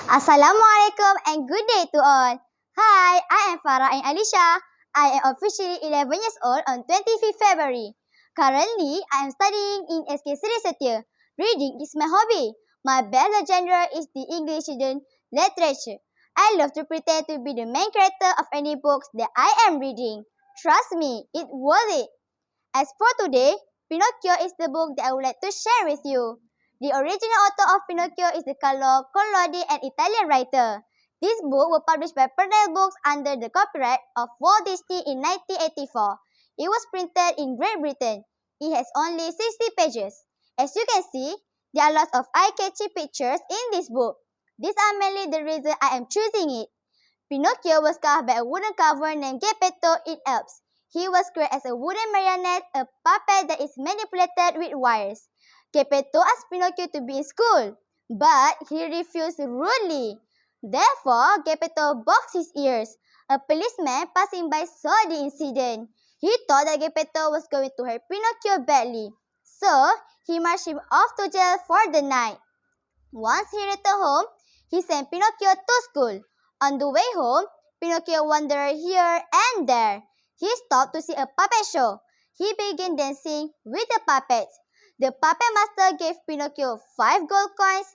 Assalamualaikum and good day to all. Hi, I am Farra and Aleesya. I am officially 11 years old on 25th February. Currently, I am studying in SK Seri Setia. Reading is my hobby. My best genre is the English student literature. I love to pretend to be the main character of any books that I am reading. Trust me, it's worth it. As for today, Pinocchio is the book that I would like to share with you. The original author of Pinocchio is the Carlo Collodi, an Italian writer. This book was published by Peringkat Books under the copyright of Walt Disney in 1984. It was printed in Great Britain. It has only 60 pages. As you can see, there are lots of eye-catching pictures in this book. These are mainly the reason I am choosing it. Pinocchio was carved by a wooden carver named Geppetto in Alps. He was created as a wooden marionette, a puppet that is manipulated with wires. Geppetto asked Pinocchio to be in school, but he refused rudely. Therefore, Geppetto boxed his ears. A policeman passing by saw the incident. He thought that Geppetto was going to hurt Pinocchio badly, so he marched him off to jail for the night. Once he returned home, he sent Pinocchio to school. On the way home, Pinocchio wandered here and there. He stopped to see a puppet show. He began dancing with the puppets. The puppet master gave Pinocchio 5 gold coins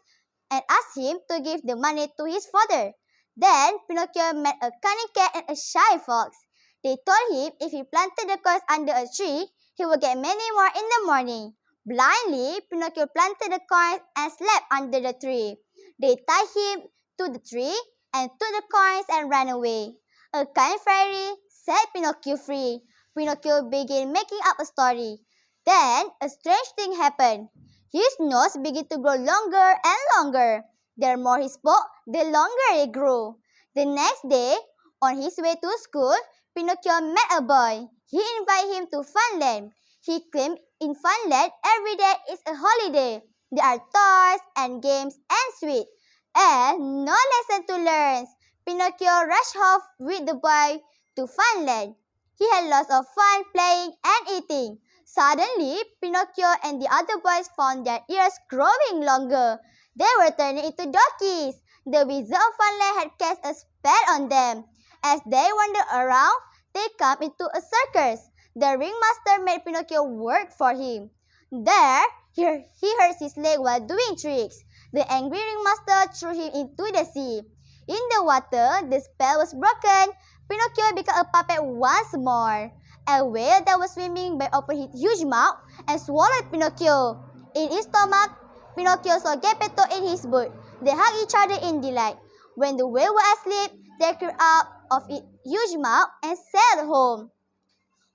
and asked him to give the money to his father. Then Pinocchio met a cunning cat and a shy fox. They told him if he planted the coins under a tree, he would get many more in the morning. Blindly, Pinocchio planted the coins and slept under the tree. They tied him to the tree and took the coins and ran away. A kind fairy set Pinocchio free. Pinocchio began making up a story. Then, a strange thing happened. His nose began to grow longer and longer. The more he spoke, the longer it grew. The next day, on his way to school, Pinocchio met a boy. He invited him to Funland. He claimed in Funland, every day is a holiday. There are toys and games and sweets, and no lesson to learn. Pinocchio rushed off with the boy to Funland. He had lots of fun playing and eating. Suddenly, Pinocchio and the other boys found their ears growing longer. They were turning into donkeys. The Wizard of Funland had cast a spell on them. As they wandered around, they came into a circus. The ringmaster made Pinocchio work for him. There, he hurt his leg while doing tricks. The angry ringmaster threw him into the sea. In the water, the spell was broken. Pinocchio became a puppet once more. A whale that was swimming by opened his huge mouth and swallowed Pinocchio. In his stomach, Pinocchio saw Geppetto in his boot. They hugged each other in delight. When the whale was asleep, they crawled out of its huge mouth and sailed home.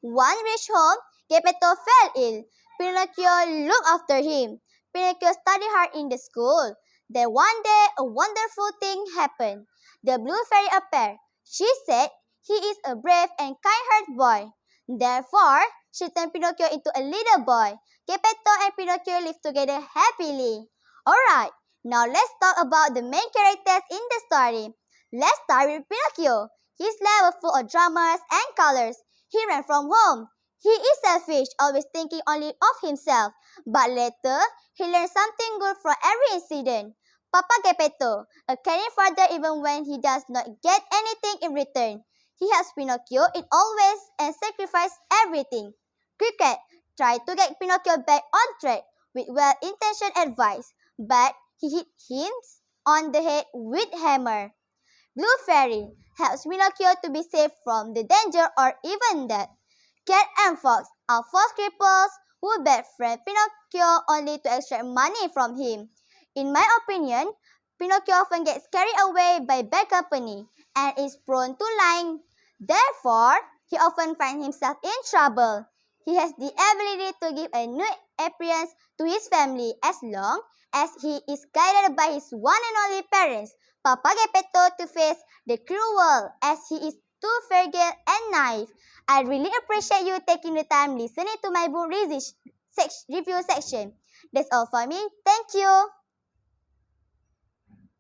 Once reached home, Geppetto fell ill. Pinocchio looked after him. Pinocchio studied hard in the school. Then one day, a wonderful thing happened. The blue fairy appeared. She said, "He is a brave and kind-hearted boy." Therefore, she turned Pinocchio into a little boy. Geppetto and Pinocchio lived together happily. Alright, now let's talk about the main characters in the story. Let's start with Pinocchio. His life was full of dramas and colors. He ran from home. He is selfish, always thinking only of himself. But later, he learned something good from every incident. Papa Geppetto, a caring father even when he does not get anything in return. He helps Pinocchio in all ways and sacrifices everything. Cricket tried to get Pinocchio back on track with well-intentioned advice, but he hit him on the head with hammer. Blue Fairy helps Pinocchio to be safe from the danger or even death. Cat and Fox are false cripples who befriend Pinocchio only to extract money from him. In my opinion, Pinocchio often gets carried away by bad company and is prone to lying. Therefore, he often finds himself in trouble. He has the ability to give a new appearance to his family as long as he is guided by his one and only parents, Papa Geppetto, to face the cruel world as he is too fragile and naive. I really appreciate you taking the time listening to my book review section. That's all for me. Thank you.